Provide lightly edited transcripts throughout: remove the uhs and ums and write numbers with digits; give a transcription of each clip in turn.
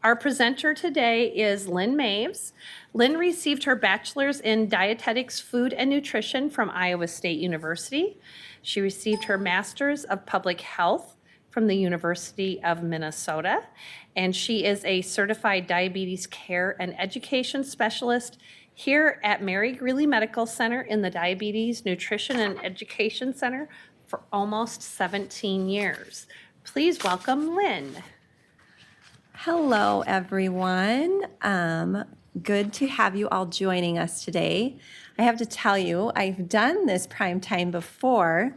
Our presenter today is Lynn Maves. Lynn received her bachelor's in dietetics, food, and nutrition from Iowa State University. She received her master's of public health from the University of Minnesota, and she is a certified diabetes care and education specialist here at Mary Greeley Medical Center in the Diabetes Nutrition and Education Center for almost 17 years. Please welcome Lynn. Hello, everyone. Good to have you all joining us today. I have to tell you, I've done this prime time before,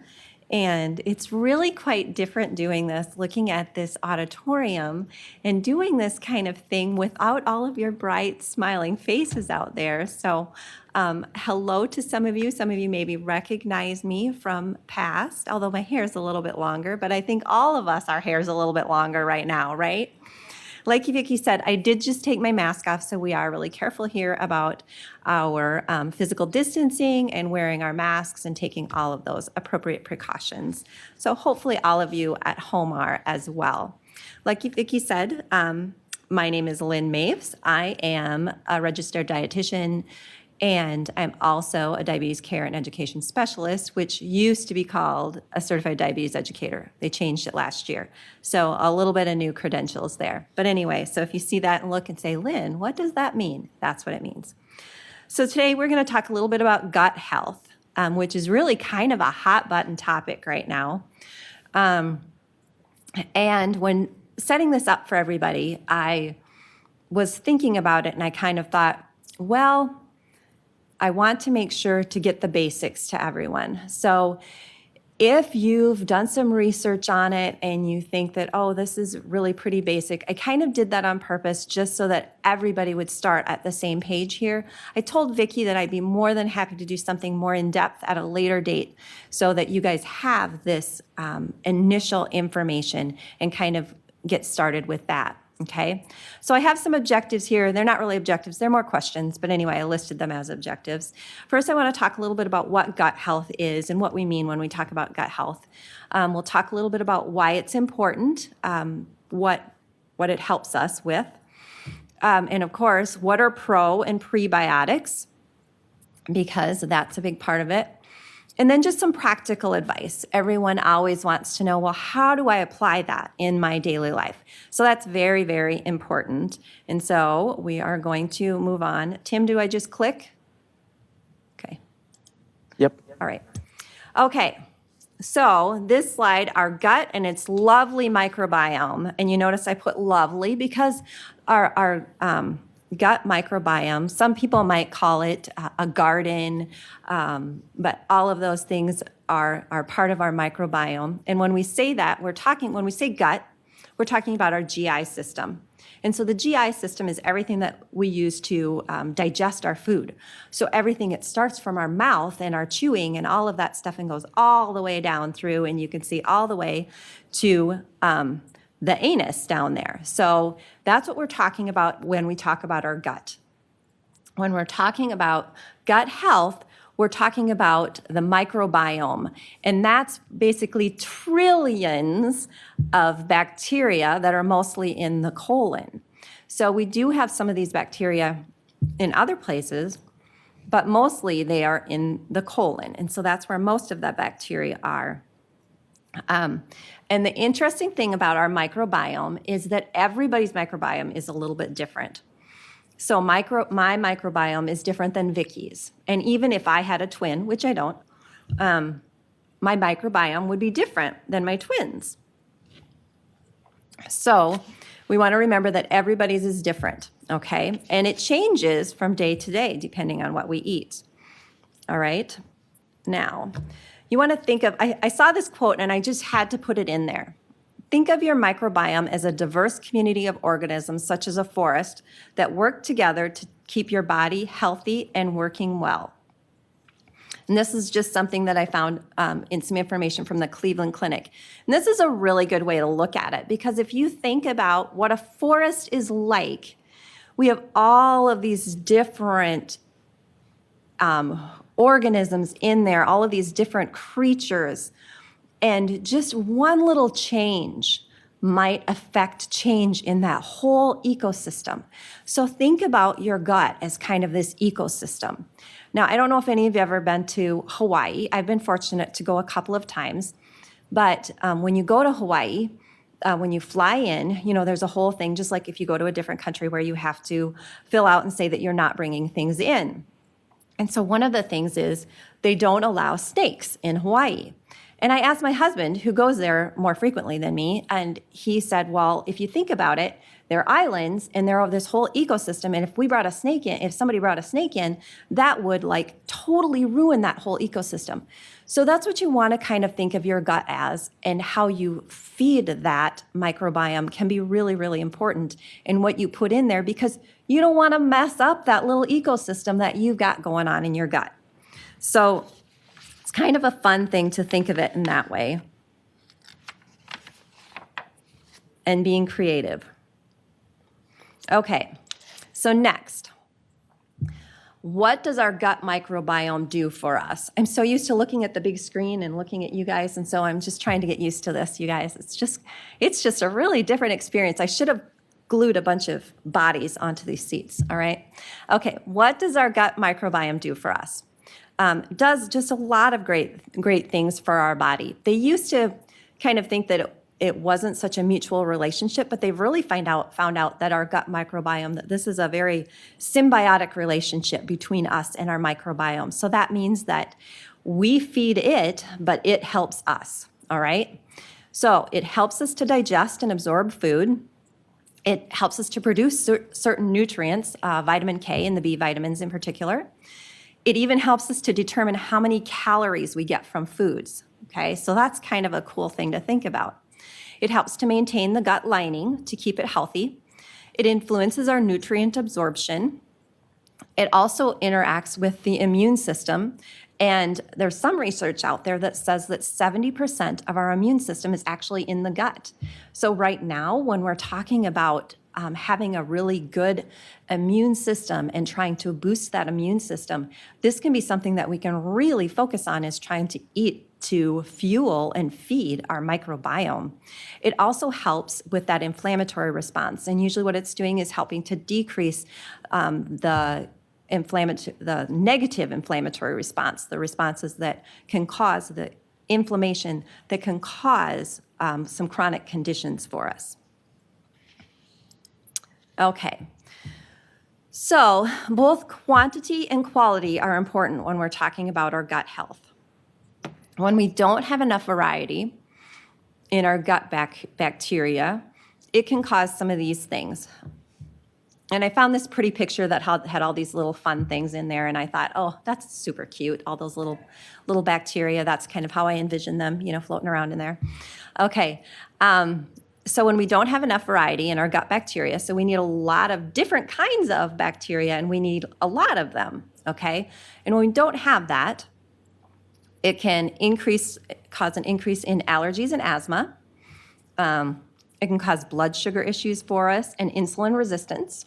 and it's really quite different doing this, looking at this auditorium and doing this kind of thing without all of your bright, smiling faces out there. So hello to some of you. Some of you maybe recognize me from past, although my hair is a little bit longer, but I think all of us, our hair is a little bit longer right now, right? Like Vicki said, I did just take my mask off, so we are really careful here about our physical distancing and wearing our masks and taking all of those appropriate precautions. So hopefully all of you at home are as well. Like Vicki said, my name is Lynn Maves. I am a registered dietitian, and I'm also a diabetes care and education specialist, which used to be called a certified diabetes educator. They changed it last year. So a little bit of new credentials there. But anyway, so if you see that and look and say, Lynn, what does that mean? That's what it means. So today we're going to talk a little bit about gut health, which is really kind of a hot button topic right now. And when setting this up for everybody, I was thinking about it and I kind of thought, well, I want to make sure to get the basics to everyone. So if you've done some research on it and you think that, oh, this is really pretty basic, I kind of did that on purpose just so that everybody would start at the same page here. I told Vicki that I'd be more than happy to do something more in depth at a later date so that you guys have this initial information and kind of get started with that. Okay, so I have some objectives here. They're not really objectives, they're more questions, but anyway, I listed them as objectives. First, I want to talk a little bit about what gut health is and what we mean when we talk about gut health. We'll talk a little bit about why it's important, what it helps us with, and of course, what are pro and prebiotics, because that's a big part of it. And then just some practical advice. Everyone always wants to know, well, how do I apply that in my daily life? So that's very, very important. And so we are going to move on. Tim, do I just click? Okay. Yep. All right. Okay. So this slide, our gut and its lovely microbiome. And you notice I put lovely because our gut microbiome, some people might call it a garden, but all of those things are part of our microbiome. And when we say that, when we say gut, we're talking about our GI system. And so the GI system is everything that we use to digest our food. So everything, it starts from our mouth and our chewing and all of that stuff and goes all the way down through, and you can see all the way to the anus down there. So that's what we're talking about when we talk about our gut. When we're talking about gut health, we're talking about the microbiome, and that's basically trillions of bacteria that are mostly in the colon. So we do have some of these bacteria in other places, but mostly they are in the colon, and so that's where most of the bacteria are. And the interesting thing about our microbiome is that everybody's microbiome is a little bit different. So my microbiome is different than Vicki's. And even if I had a twin, which I don't, my microbiome would be different than my twins. So we want to remember that everybody's is different, okay? And it changes from day to day depending on what we eat. All right? Now, you want to think of, I saw this quote and I just had to put it in there. Think of your microbiome as a diverse community of organisms, such as a forest, that work together to keep your body healthy and working well. And this is just something that I found in some information from the Cleveland Clinic. And this is a really good way to look at it, because if you think about what a forest is like, we have all of these different organisms in there, all of these different creatures, and just one little change might affect change in that whole ecosystem. So think about your gut as kind of this ecosystem. Now, I don't know if any of you have ever been to Hawaii. I've been fortunate to go a couple of times. But when you go to Hawaii, when you fly in, there's a whole thing, just like if you go to a different country where you have to fill out and say that you're not bringing things in. And so one of the things is they don't allow snakes in Hawaii. And I asked my husband, who goes there more frequently than me, and he said, well, if you think about it, they're islands and they're this whole ecosystem. And if somebody brought a snake in, that would totally ruin that whole ecosystem. So that's what you want to kind of think of your gut as, and how you feed that microbiome can be really, really important in what you put in there, because you don't want to mess up that little ecosystem that you've got going on in your gut. So it's kind of a fun thing to think of it in that way. And being creative. Okay, so next. What does our gut microbiome do for us? I'm so used to looking at the big screen and looking at you guys, and so I'm just trying to get used to this, you guys. It's just a really different experience. I should have glued a bunch of bodies onto these seats, all right? Okay, what does our gut microbiome do for us? Does just a lot of great things for our body. They used to kind of think that it wasn't such a mutual relationship, but they've really found out that our gut microbiome, that this is a very symbiotic relationship between us and our microbiome. So that means that we feed it, but it helps us, all right? So it helps us to digest and absorb food. It helps us to produce certain nutrients, vitamin K and the B vitamins in particular. It even helps us to determine how many calories we get from foods, okay? So that's kind of a cool thing to think about. It helps to maintain the gut lining to keep it healthy. It influences our nutrient absorption. It also interacts with the immune system. And there's some research out there that says that 70% of our immune system is actually in the gut. So right now, when we're talking about having a really good immune system and trying to boost that immune system, this can be something that we can really focus on, is trying to eat to fuel and feed our microbiome. It also helps with that inflammatory response. And usually what it's doing is helping to decrease the negative inflammatory response, the responses that can cause the inflammation that can cause some chronic conditions for us. Okay. So both quantity and quality are important when we're talking about our gut health. When we don't have enough variety in our gut bacteria, it can cause some of these things. And I found this pretty picture that had all these little fun things in there, and I thought, oh, that's super cute, all those little bacteria. That's kind of how I envision them, floating around in there. Okay, so when we don't have enough variety in our gut bacteria, so we need a lot of different kinds of bacteria, and we need a lot of them, okay? And when we don't have that, it can cause an increase in allergies and asthma. It can cause blood sugar issues for us and insulin resistance.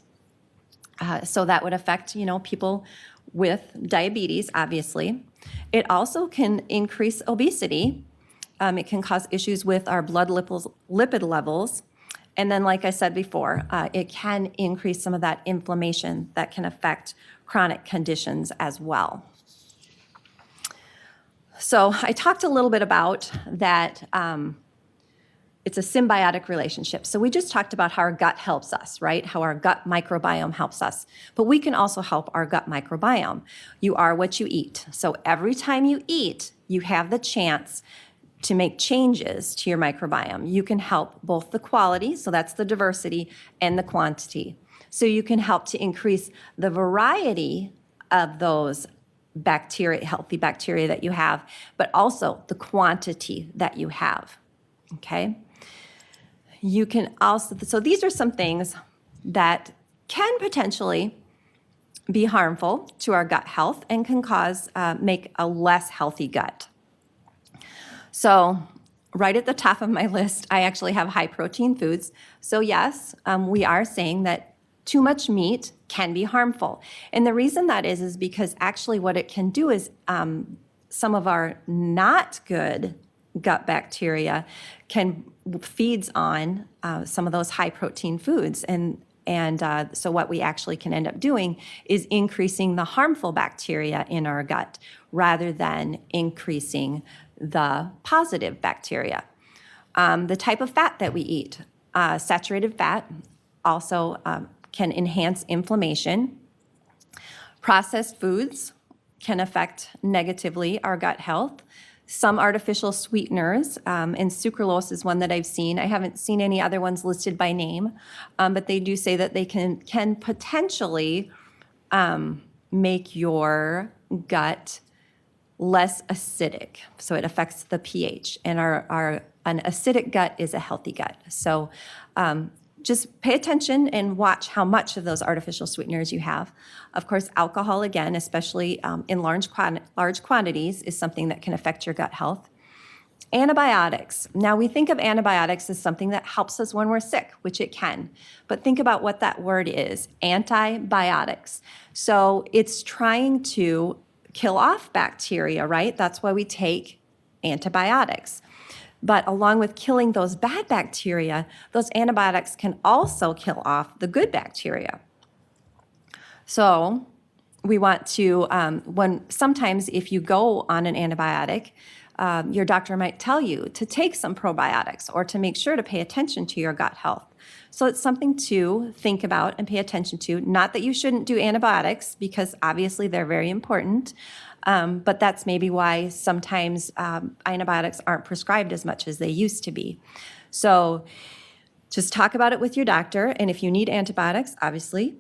So that would affect, people with diabetes, obviously. It also can increase obesity. It can cause issues with our blood lipid levels. And then, like I said before, it can increase some of that inflammation that can affect chronic conditions as well. So I talked a little bit about that. It's a symbiotic relationship. So we just talked about how our gut helps us, right? How our gut microbiome helps us. But we can also help our gut microbiome. You are what you eat. So every time you eat, you have the chance to make changes to your microbiome. You can help both the quality, so that's the diversity, and the quantity. So you can help to increase the variety of those bacteria, healthy bacteria that you have, but also the quantity that you have, okay? You can also, so these are some things that can potentially be harmful to our gut health and can make a less healthy gut. So right at the top of my list, I actually have high protein foods. So yes, we are saying that too much meat can be harmful. And the reason that is because actually what it can do is some of our not good gut bacteria feeds on some of those high protein foods. So what we actually can end up doing is increasing the harmful bacteria in our gut rather than increasing the positive bacteria. The type of fat that we eat, saturated fat also can enhance inflammation. Processed foods can affect negatively our gut health. Some artificial sweeteners, and sucralose is one that I've seen. I haven't seen any other ones listed by name, but they do say that they can potentially make your gut less acidic. So it affects the pH, and an acidic gut is a healthy gut. So just pay attention and watch how much of those artificial sweeteners you have. Of course, alcohol, again, especially in large quantities, is something that can affect your gut health. Antibiotics. Now, we think of antibiotics as something that helps us when we're sick, which it can. But think about what that word is, antibiotics. So it's trying to kill off bacteria, right? That's why we take antibiotics. But along with killing those bad bacteria, those antibiotics can also kill off the good bacteria. So we want to, sometimes if you go on an antibiotic, your doctor might tell you to take some probiotics or to make sure to pay attention to your gut health. So it's something to think about and pay attention to. Not that you shouldn't do antibiotics, because obviously they're very important, but that's maybe why sometimes antibiotics aren't prescribed as much as they used to be. So just talk about it with your doctor, and if you need antibiotics, obviously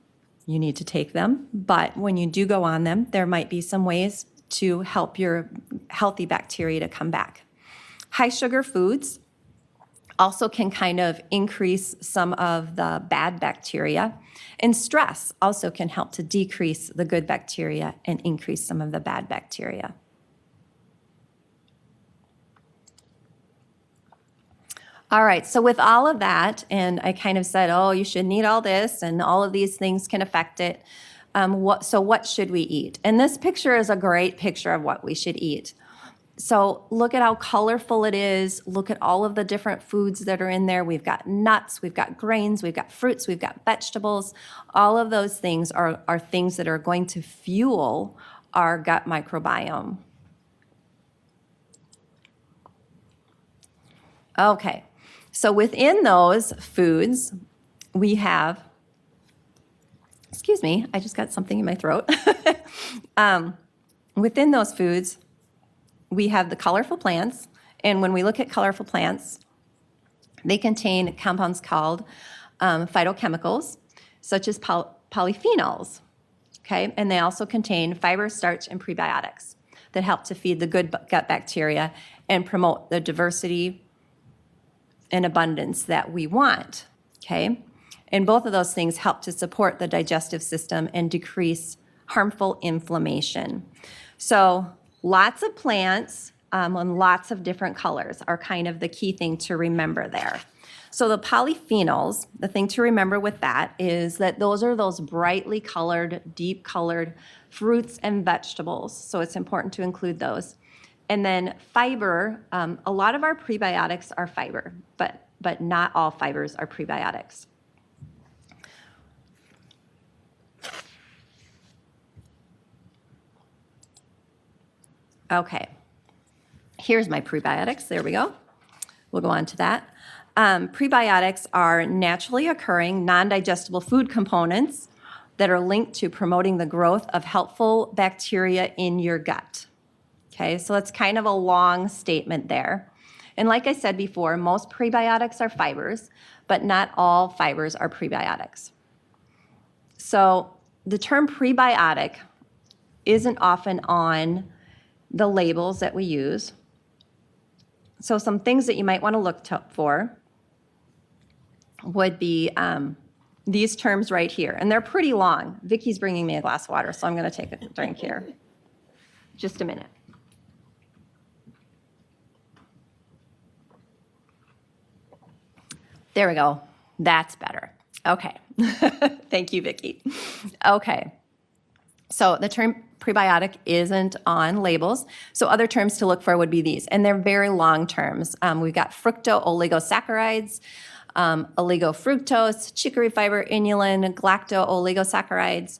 you need to take them. But when you do go on them, there might be some ways to help your healthy bacteria to come back. High sugar foods also can kind of increase some of the bad bacteria. And stress also can help to decrease the good bacteria and increase some of the bad bacteria. All right, so with all of that, and I kind of said, oh, you shouldn't eat all this, and all of these things can affect it. So what should we eat? And this picture is a great picture of what we should eat. So look at how colorful it is. Look at all of the different foods that are in there. We've got nuts, we've got grains, we've got fruits, we've got vegetables. All of those things are things that are going to fuel our gut microbiome. Okay, so within those foods, we have, excuse me, I just got something in my throat. Within those foods, we have the colorful plants, and when we look at colorful plants, they contain compounds called phytochemicals, such as polyphenols, okay? And they also contain fiber, starch, and prebiotics that help to feed the good gut bacteria and promote the diversity and abundance that we want, okay? And both of those things help to support the digestive system and decrease harmful inflammation. So lots of plants and lots of different colors are kind of the key thing to remember there. So the polyphenols, the thing to remember with that is that those are those brightly colored, deep colored fruits and vegetables. So it's important to include those. And then fiber, a lot of our prebiotics are fiber, but not all fibers are prebiotics. Okay, here's my prebiotics. There we go. We'll go on to that. Prebiotics are naturally occurring, non-digestible food components that are linked to promoting the growth of helpful bacteria in your gut. Okay, so that's kind of a long statement there. And like I said before, most prebiotics are fibers, but not all fibers are prebiotics. So the term prebiotic isn't often on the labels that we use. So some things that you might want to look for would be these terms right here, and they're pretty long. Vicky's bringing me a glass of water, so I'm going to take a drink here. Just a minute. There we go. That's better. Okay. Thank you, Vicky. Okay. So the term prebiotic isn't on labels. So other terms to look for would be these, and they're very long terms. We've got fructo-oligosaccharides, oligofructose, chicory fiber, inulin, galacto-oligosaccharides.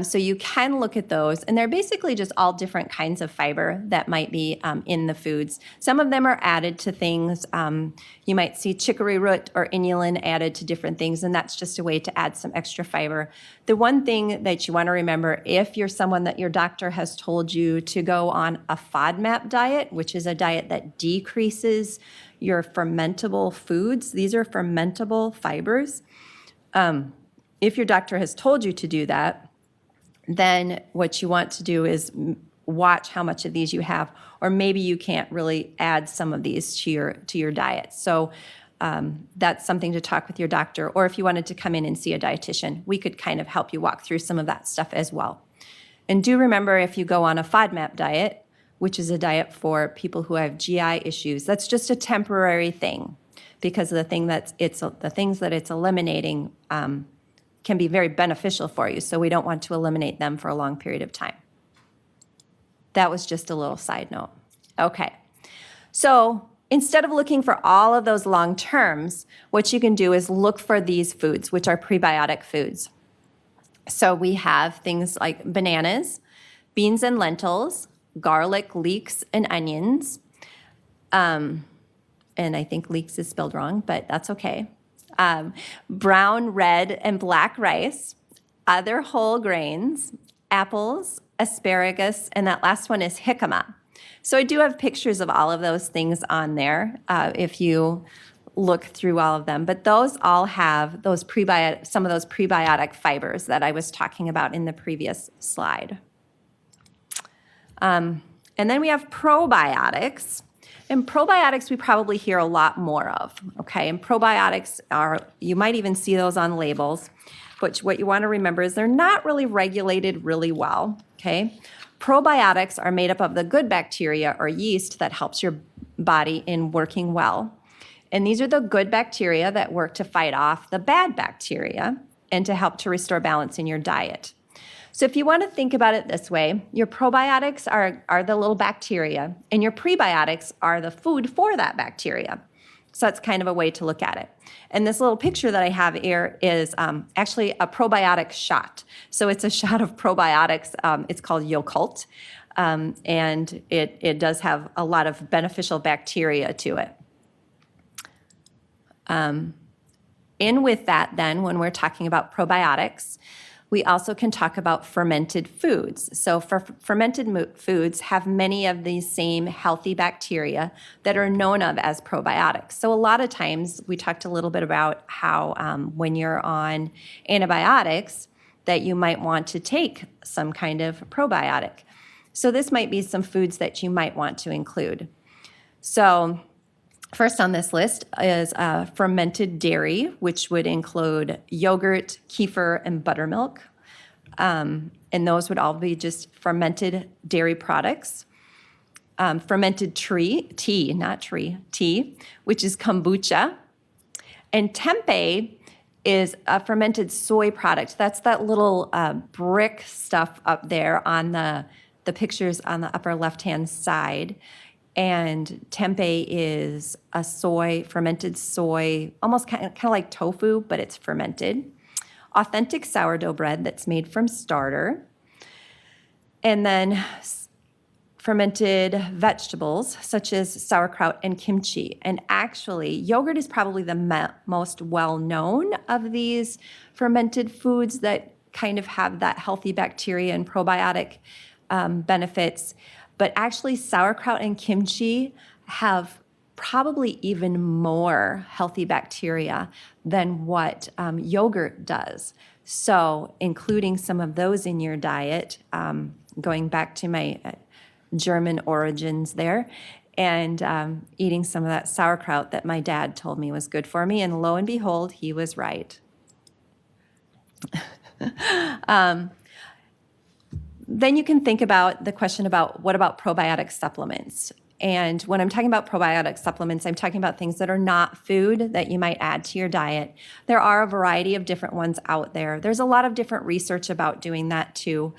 So you can look at those, and they're basically just all different kinds of fiber that might be in the foods. Some of them are added to things. You might see chicory root or inulin added to different things, and that's just a way to add some extra fiber. The one thing that you want to remember, if you're someone that your doctor has told you to go on a FODMAP diet, which is a diet that decreases your fermentable foods, these are fermentable fibers. If your doctor has told you to do that, then what you want to do is watch how much of these you have, or maybe you can't really add some of these to your diet. So that's something to talk with your doctor, or if you wanted to come in and see a dietitian, we could kind of help you walk through some of that stuff as well. And do remember, if you go on a FODMAP diet, which is a diet for people who have GI issues, that's just a temporary thing, because the things that it's eliminating can be very beneficial for you, so we don't want to eliminate them for a long period of time. That was just a little side note. Okay, so instead of looking for all of those long terms, what you can do is look for these foods, which are prebiotic foods. So we have things like bananas, beans and lentils, garlic, leeks, and onions. And I think leeks is spelled wrong, but that's okay. Brown, red, and black rice, other whole grains, apples, asparagus, and that last one is jicama. So I do have pictures of all of those things on there if you look through all of them. But those all have those some of those prebiotic fibers that I was talking about in the previous slide. And then we have probiotics. And probiotics we probably hear a lot more of, okay? And probiotics you might even see those on labels, but what you want to remember is they're not really regulated really well, okay? Probiotics are made up of the good bacteria or yeast that helps your body in working well. And these are the good bacteria that work to fight off the bad bacteria and to help to restore balance in your diet. So if you want to think about it this way, your probiotics are the little bacteria, and your prebiotics are the food for that bacteria. So that's kind of a way to look at it. And this little picture that I have here is actually a probiotic shot. So it's a shot of probiotics. It's called Yakult, and it does have a lot of beneficial bacteria to it. In with that, then, when we're talking about probiotics, we also can talk about fermented foods. So fermented foods have many of these same healthy bacteria that are known of as probiotics. So a lot of times we talked a little bit about how when you're on antibiotics that you might want to take some kind of probiotic. So this might be some foods that you might want to include. So first on this list is fermented dairy, which would include yogurt, kefir, and buttermilk. And those would all be just fermented dairy products. Fermented tea, which is kombucha. And tempeh is a fermented soy product. That's that little brick stuff up there on the pictures on the upper left-hand side. And tempeh is a fermented soy, almost kind of like tofu, but it's fermented. Authentic sourdough bread that's made from starter. And then fermented vegetables, such as sauerkraut and kimchi. And actually, yogurt is probably the most well-known of these fermented foods that kind of have that healthy bacteria and probiotic benefits. But actually, sauerkraut and kimchi have probably even more healthy bacteria than what yogurt does. So including some of those in your diet, going back to my German origins there, and eating some of that sauerkraut that my dad told me was good for me, and lo and behold, he was right. Then you can think about the question about what about probiotic supplements? And when I'm talking about probiotic supplements, I'm talking about things that are not food that you might add to your diet. There are a variety of different ones out there. There's a lot of different research about doing that too.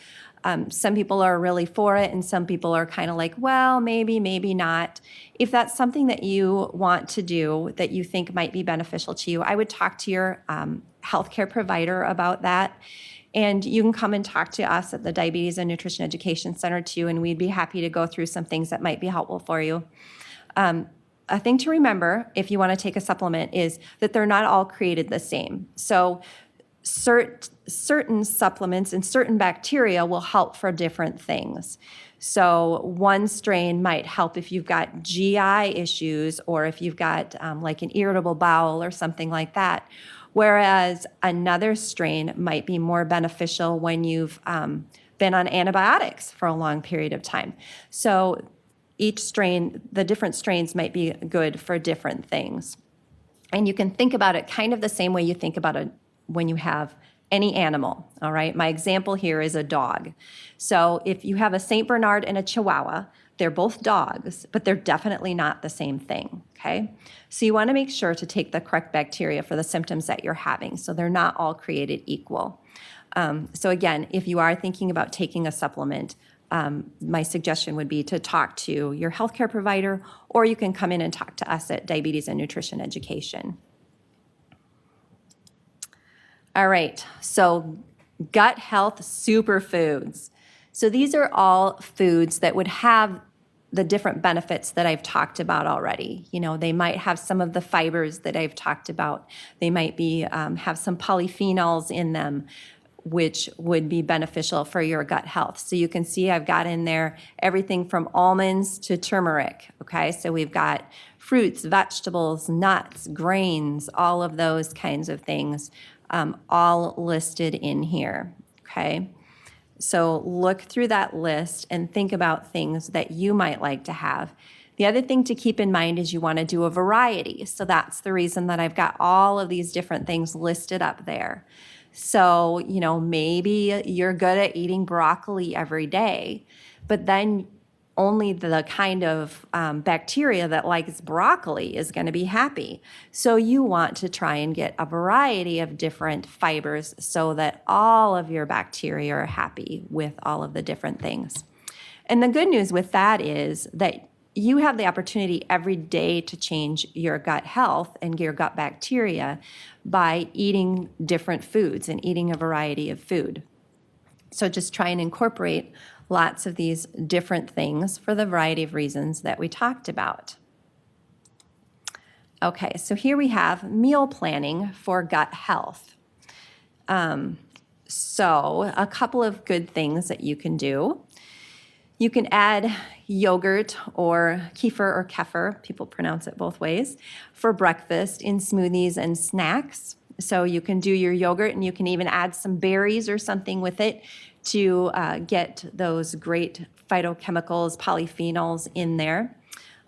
Some people are really for it, and some people are kind of like, well, maybe, maybe not. If that's something that you want to do that you think might be beneficial to you, I would talk to your healthcare provider about that. And you can come and talk to us at the Diabetes and Nutrition Education Center too, and we'd be happy to go through some things that might be helpful for you. A thing to remember if you want to take a supplement is that they're not all created the same. So certain supplements and certain bacteria will help for different things. So one strain might help if you've got GI issues or if you've got like an irritable bowel or something like that. Whereas another strain might be more beneficial when you've been on antibiotics for a long period of time. So each strain, the different strains might be good for different things. And you can think about it kind of the same way you think about it when you have any animal, all right? My example here is a dog. So if you have a St. Bernard and a Chihuahua, they're both dogs, but they're definitely not the same thing, okay? So you want to make sure to take the correct bacteria for the symptoms that you're having, so they're not all created equal. So again, if you are thinking about taking a supplement, my suggestion would be to talk to your healthcare provider, or you can come in and talk to us at Diabetes and Nutrition Education. All right, so gut health superfoods. So these are all foods that would have the different benefits that I've talked about already. You know, they might have some of the fibers that I've talked about. They might be have some polyphenols in them, which would be beneficial for your gut health. So you can see I've got in there everything from almonds to turmeric, okay? So we've got fruits, vegetables, nuts, grains, all of those kinds of things, all listed in here, okay? So look through that list and think about things that you might like to have. The other thing to keep in mind is you want to do a variety. So that's the reason that I've got all of these different things listed up there. So, you know, maybe you're good at eating broccoli every day, but then only the kind of bacteria that likes broccoli is going to be happy. So you want to try and get a variety of different fibers so that all of your bacteria are happy with all of the different things. And the good news with that is that you have the opportunity every day to change your gut health and your gut bacteria by eating different foods and eating a variety of food. So just try and incorporate lots of these different things for the variety of reasons that we talked about. Okay, so here we have meal planning for gut health. So a couple of good things that you can do. You can add yogurt or kefir, people pronounce it both ways, for breakfast in smoothies and snacks. So you can do your yogurt and you can even add some berries or something with it to get those great phytochemicals, polyphenols in there.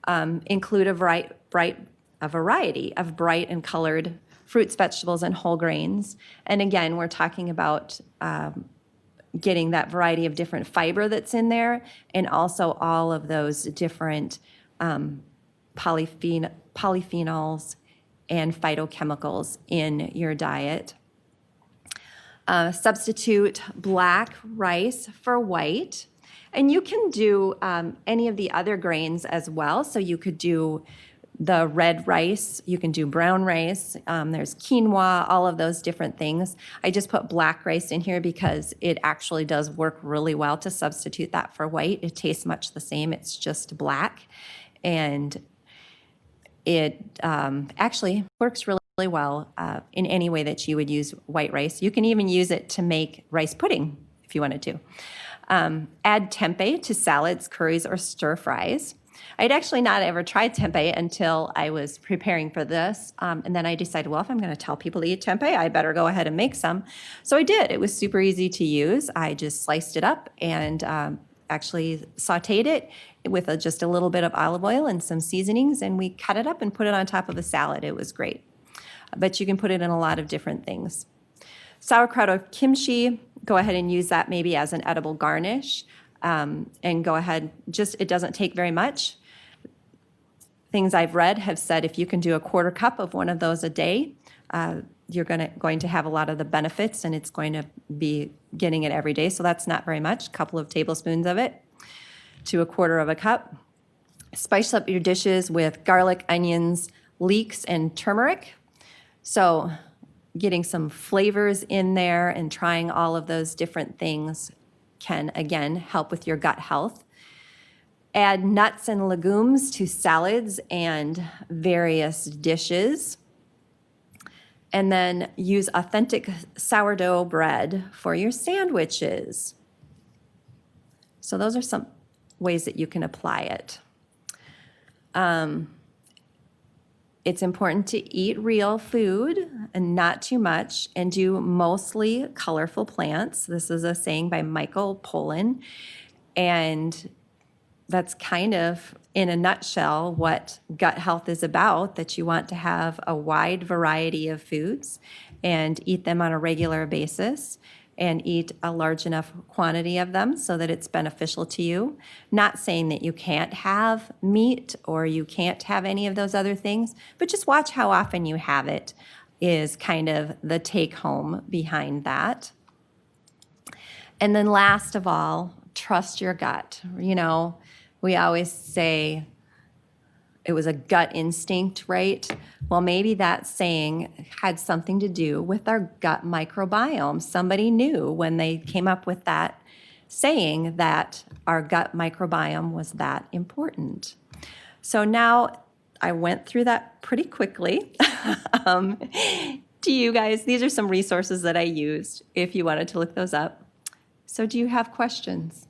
Include a variety of bright and colored fruits, vegetables, and whole grains. And again, we're talking about getting that variety of different fiber that's in there, and also all of those different polyphenols and phytochemicals in your diet. Substitute black rice for white. And you can do any of the other grains as well. So you could do the red rice, you can do brown rice, there's quinoa, all of those different things. I just put black rice in here because it actually does work really well to substitute that for white. It tastes much the same, it's just black. And it actually works really well in any way that you would use white rice. You can even use it to make rice pudding if you wanted to. Add tempeh to salads, curries, or stir fries. I'd actually not ever tried tempeh until I was preparing for this. And then I decided, well, if I'm going to tell people to eat tempeh, I better go ahead and make some. So I did. It was super easy to use. I just sliced it up and actually sauteed it with just a little bit of olive oil and some seasonings, and we cut it up and put it on top of a salad. It was great. But you can put it in a lot of different things. Sauerkraut or kimchi, go ahead and use that maybe as an edible garnish. And go ahead, it doesn't take very much. Things I've read have said if you can do a quarter cup of one of those a day, you're going to have a lot of the benefits, and it's going to be getting it every day. So that's not very much, a couple of tablespoons of it to a quarter of a cup. Spice up your dishes with garlic, onions, leeks, and turmeric. So getting some flavors in there and trying all of those different things can, again, help with your gut health. Add nuts and legumes to salads and various dishes. And then use authentic sourdough bread for your sandwiches. So those are some ways that you can apply it. It's important to eat real food and not too much, and do mostly colorful plants. This is a saying by Michael Pollan, and that's kind of, in a nutshell, what gut health is about, that you want to have a wide variety of foods and eat them on a regular basis, and eat a large enough quantity of them so that it's beneficial to you. Not saying that you can't have meat or you can't have any of those other things, but just watch how often you have it is kind of the take home behind that. And then last of all, trust your gut. You know, we always say it was a gut instinct, right? Well, maybe that saying had something to do with our gut microbiome. Somebody knew when they came up with that saying that our gut microbiome was that important. So now I went through that pretty quickly. Do you guys, these are some resources that I used if you wanted to look those up. So do you have questions?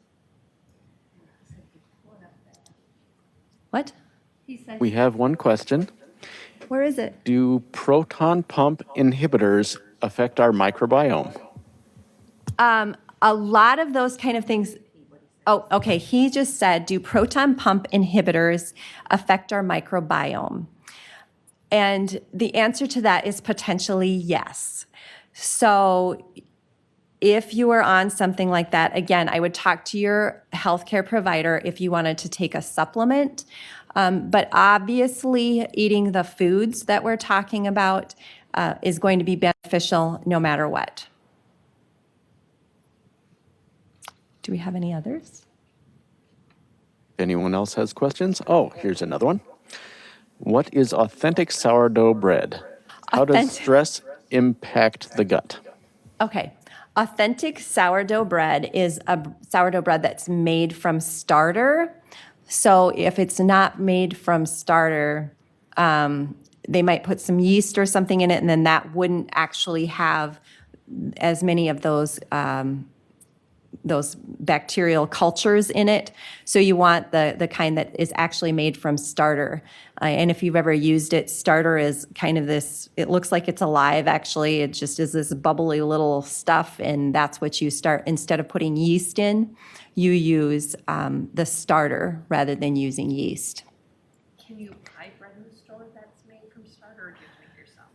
What? We have one question. Where is it? Do proton pump inhibitors affect our microbiome? A lot of those kind of things. Oh, okay. He just said, do proton pump inhibitors affect our microbiome? And the answer to that is potentially yes. So if you are on something like that, again, I would talk to your healthcare provider if you wanted to take a supplement. But obviously, eating the foods that we're talking about is going to be beneficial no matter what. Do we have any others? If anyone else has questions? Oh, here's another one. What is authentic sourdough bread? How does stress impact the gut? Okay. Authentic sourdough bread is a sourdough bread that's made from starter. So if it's not made from starter, they might put some yeast or something in it, and then that wouldn't actually have as many of those bacterial cultures in it. So you want the kind that is actually made from starter. And if you've ever used it, starter is kind of this, it looks like it's alive actually. It just is this bubbly little stuff, and that's what you start. Instead of putting yeast in, you use the starter rather than using yeast. Can you buy bread in the store that's made from starter, or do you have to make it yourself?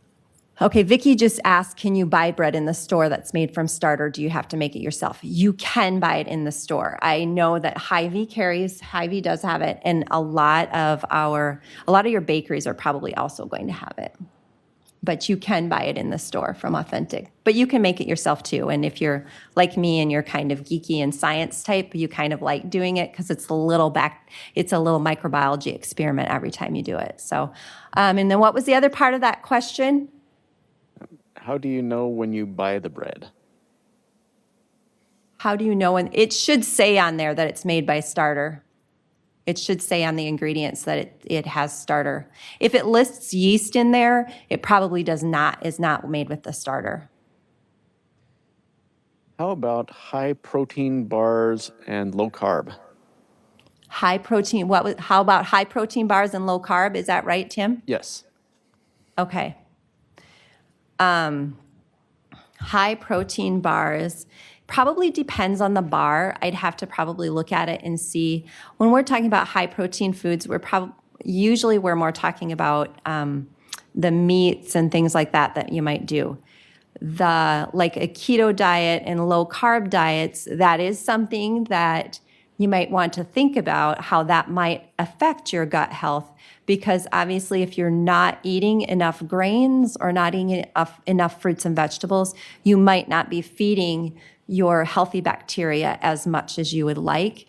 Okay, Vicki just asked, can you buy bread in the store that's made from starter? Do you have to make it yourself? You can buy it in the store. I know that Hy-Vee carries, Hy-Vee does have it, and a lot of your bakeries are probably also going to have it. But you can buy it in the store from Authentic. But you can make it yourself too. And if you're like me and you're kind of geeky and science type, you kind of like doing it because it's a little microbiology experiment every time you do it. So, and then what was the other part of that question? How do you know when you buy the bread? How do you know when? It should say on there that it's made by starter. It should say on the ingredients that it has starter. If it lists yeast in there, it probably is not made with the starter. How about high protein bars and low carb? High protein, how about high protein bars and low carb? Is that right, Tim? Yes. Okay. High protein bars probably depends on the bar. I'd have to probably look at it and see. When we're talking about high protein foods, usually we're more talking about the meats and things like that you might do. Like a keto diet and low carb diets, that is something that you might want to think about how that might affect your gut health, because obviously if you're not eating enough grains or not eating enough fruits and vegetables, you might not be feeding your healthy bacteria as much as you would like.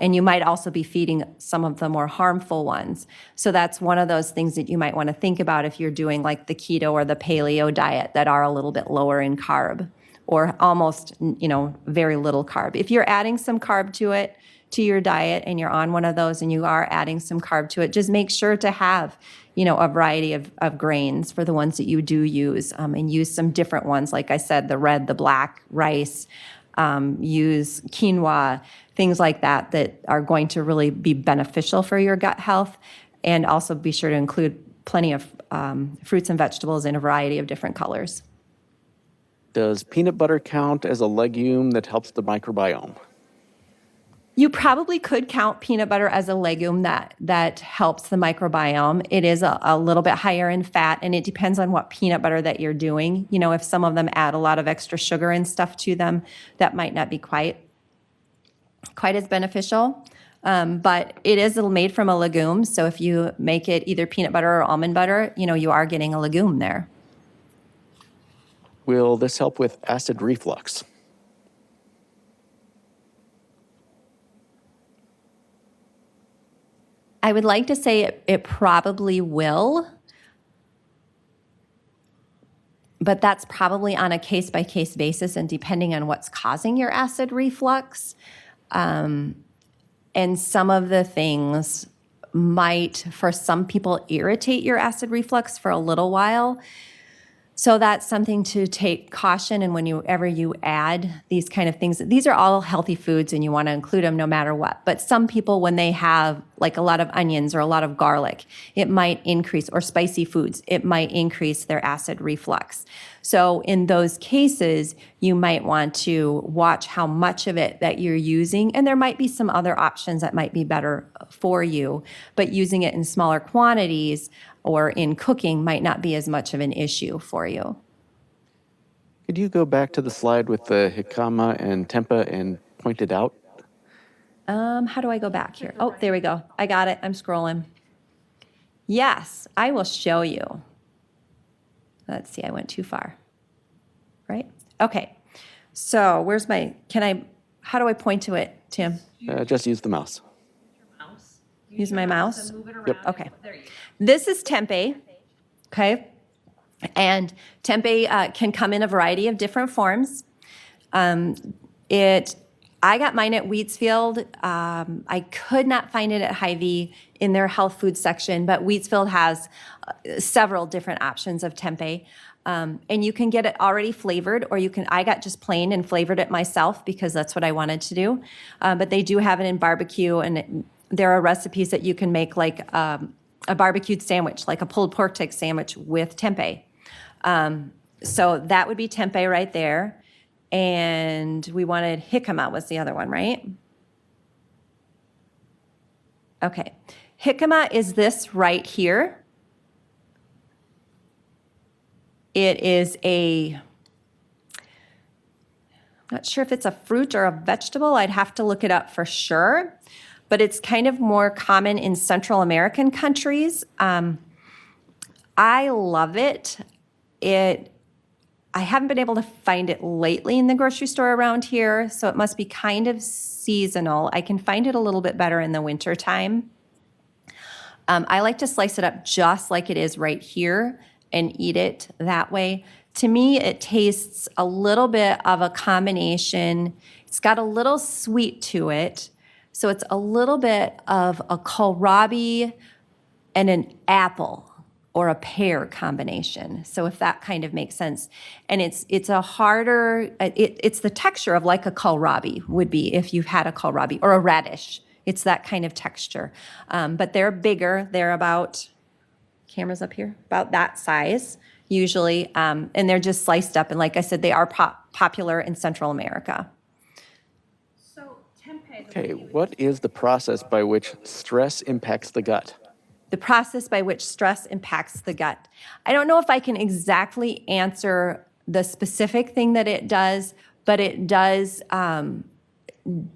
And you might also be feeding some of the more harmful ones. So that's one of those things that you might want to think about if you're doing like the keto or the paleo diet that are a little bit lower in carb, or almost, very little carb. If you're adding some carb to your diet and you're on one of those and you are adding some carb to it, just make sure to have, a variety of grains for the ones that you do use, and use some different ones. Like I said, the red, the black rice, use quinoa, things like that are going to really be beneficial for your gut health. And also be sure to include plenty of fruits and vegetables in a variety of different colors. Does peanut butter count as a legume that helps the microbiome? You probably could count peanut butter as a legume that helps the microbiome. It is a little bit higher in fat, and it depends on what peanut butter that you're doing. If some of them add a lot of extra sugar and stuff to them, that might not be quite as beneficial. But it is made from a legume, so if you make it either peanut butter or almond butter, you are getting a legume there. Will this help with acid reflux? I would like to say it probably will, but that's probably on a case-by-case basis and depending on what's causing your acid reflux. And some of the things might, for some people, irritate your acid reflux for a little while. So that's something to take caution. And whenever you add these kind of things, these are all healthy foods and you want to include them no matter what. But some people, when they have like a lot of onions or a lot of garlic, it might increase, or spicy foods, it might increase their acid reflux. So in those cases, you might want to watch how much of it that you're using. And there might be some other options that might be better for you, but using it in smaller quantities or in cooking might not be as much of an issue for you. Could you go back to the slide with the jicama and tempeh and point it out? How do I go back here? Oh, there we go. I got it. I'm scrolling. Yes, I will show you. Let's see, I went too far. Right? Okay. So how do I point to it, Tim? Just use the mouse. Use my mouse? Yep. Okay. This is tempeh, okay? And tempeh can come in a variety of different forms. I got mine at Wheatsfield. I could not find it at Hy-Vee in their health food section, but Wheatsfield has several different options of tempeh. And you can get it already flavored, or I got just plain and flavored it myself because that's what I wanted to do. But they do have it in barbecue, and there are recipes that you can make like a barbecued sandwich, like a pulled pork tick sandwich with tempeh. So that would be tempeh right there. And we wanted jicama was the other one, right? Okay. Jicama is this right here. It is I'm not sure if it's a fruit or a vegetable. I'd have to look it up for sure. But it's kind of more common in Central American countries. I love it. I haven't been able to find it lately in the grocery store around here, so it must be kind of seasonal. I can find it a little bit better in the wintertime. I like to slice it up just like it is right here and eat it that way. To me, it tastes a little bit of a combination. It's got a little sweet to it. So it's a little bit of a kohlrabi and an apple or a pear combination. So if that kind of makes sense. And it's a harder, it's the texture of like a kohlrabi would be if you've had a kohlrabi, or a radish. It's that kind of texture. But they're bigger. They're about, cameras up here, about that size usually. And they're just sliced up. And like I said, they are popular in Central America. So tempeh. Okay, what is the process by which stress impacts the gut? The process by which stress impacts the gut. I don't know if I can exactly answer the specific thing that it does, but it does,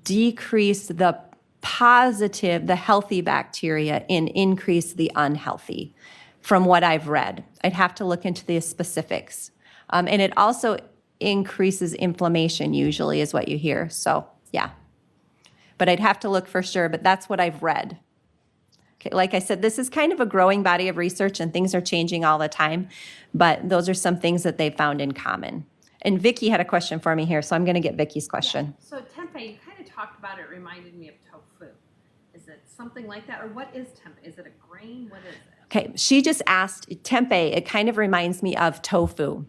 decrease the positive, the healthy bacteria, and increase the unhealthy, from what I've read. I'd have to look into the specifics. And it also increases inflammation, usually, is what you hear. So, yeah. But I'd have to look for sure, but that's what I've read. Okay, like I said, this is kind of a growing body of research, and things are changing all the time, but those are some things that they found in common. And Vicki had a question for me here, so I'm going to get Vicki's question. Yeah. So tempeh, you kind of talked about it, reminded me of tofu. Is it something like that, or what is tempeh? Is it a grain? What is it? Okay, she just asked, tempeh, it kind of reminds me of tofu.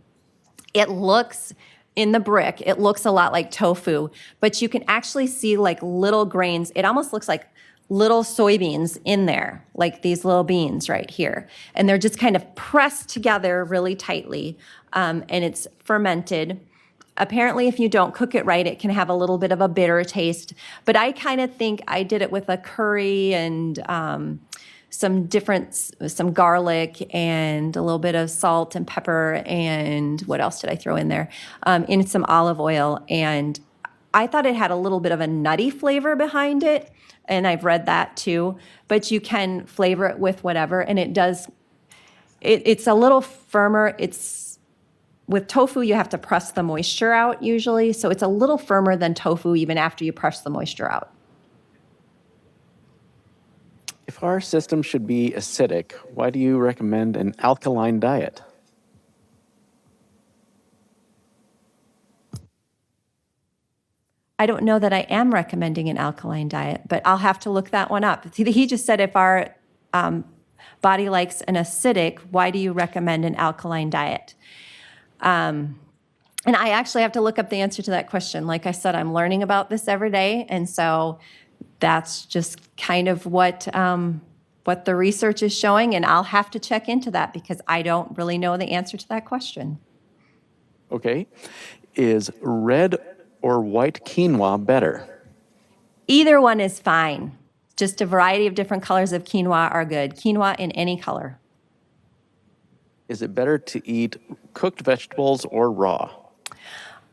It looks, in the brick, it looks a lot like tofu, but you can actually see like little grains. It almost looks like little soybeans in there, like these little beans right here. And they're just kind of pressed together really tightly, and it's fermented. Apparently, if you don't cook it right, it can have a little bit of a bitter taste. But I kind of think I did it with a curry and some garlic and a little bit of salt and pepper, and what else did I throw in there? In some olive oil. And I thought it had a little bit of a nutty flavor behind it. And I've read that too, but you can flavor it with whatever, and it does, it's a little firmer. With tofu, you have to press the moisture out usually, so it's a little firmer than tofu even after you press the moisture out. If our system should be acidic, why do you recommend an alkaline diet? I don't know that I am recommending an alkaline diet, but I'll have to look that one up. He just said if our body likes an acidic, why do you recommend an alkaline diet? And I actually have to look up the answer to that question. Like I said, I'm learning about this every day, and so that's just kind of what the research is showing, and I'll have to check into that because I don't really know the answer to that question. Okay. Is red or white quinoa better? Either one is fine. Just a variety of different colors of quinoa are good. Quinoa in any color. Is it better to eat cooked vegetables or raw?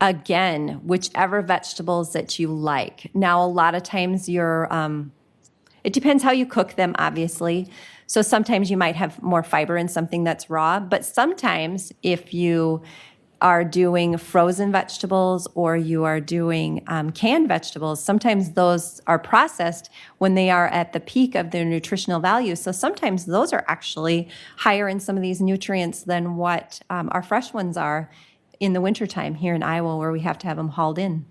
Again, whichever vegetables that you like. Now, a lot of times it depends how you cook them, obviously. So sometimes you might have more fiber in something that's raw, but sometimes if you are doing frozen vegetables or you are doing canned vegetables, sometimes those are processed when they are at the peak of their nutritional value. So sometimes those are actually higher in some of these nutrients than what our fresh ones are in the wintertime here in Iowa, where we have to have them hauled in.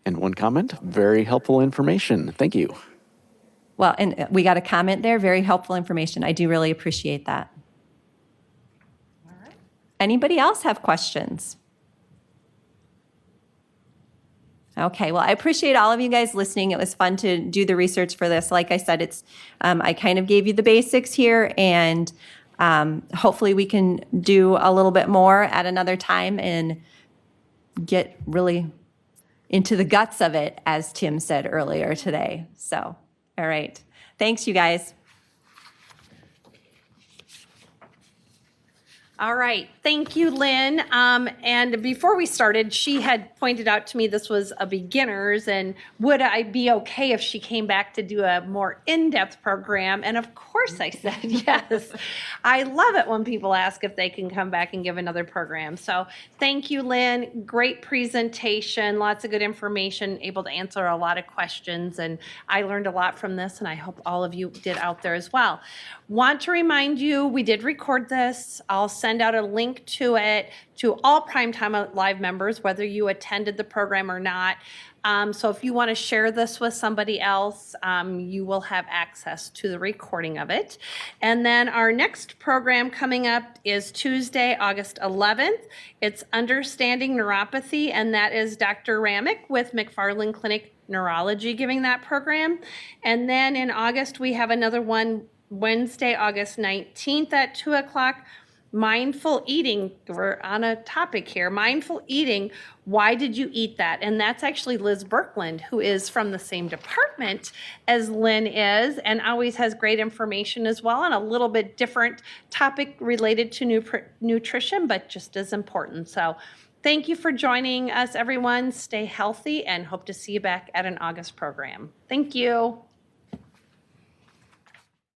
And one comment, very helpful information. Thank you. Well, and we got a comment there, very helpful information. I do really appreciate that. Anybody else have questions? Okay, well, I appreciate all of you guys listening. It was fun to do the research for this. Like I said, it's I kind of gave you the basics here, and hopefully we can do a little bit more at another time and get really into the guts of it, as Tim said earlier today. So, all right. Thanks, you guys. All right, thank you, Lynn. And before we started, she had pointed out to me this was a beginner's, and would I be okay if she came back to do a more in-depth program? And of course I said yes. I love it when people ask if they can come back and give another program. So thank you, Lynn. Great presentation, lots of good information, able to answer a lot of questions, and I learned a lot from this, and I hope all of you did out there as well. Want to remind you, we did record this. I'll send out a link to it to all Primetime Live members, whether you attended the program or not. So if you want to share this with somebody else, you will have access to the recording of it. And then our next program coming up is Tuesday, August 11th. It's Understanding Neuropathy, and that is Dr. Ramick with McFarland Clinic Neurology giving that program. And then in August, we have another one Wednesday, August 19th at 2 o'clock. Mindful eating, we're on a topic here. Mindful eating, why did you eat that? And that's actually Liz Birkland, who is from the same department as Lynn is, and always has great information as well, and a little bit different topic related to nutrition, but just as important. So Thank you for joining us, everyone. Stay healthy and hope to see you back at an August program. Thank you.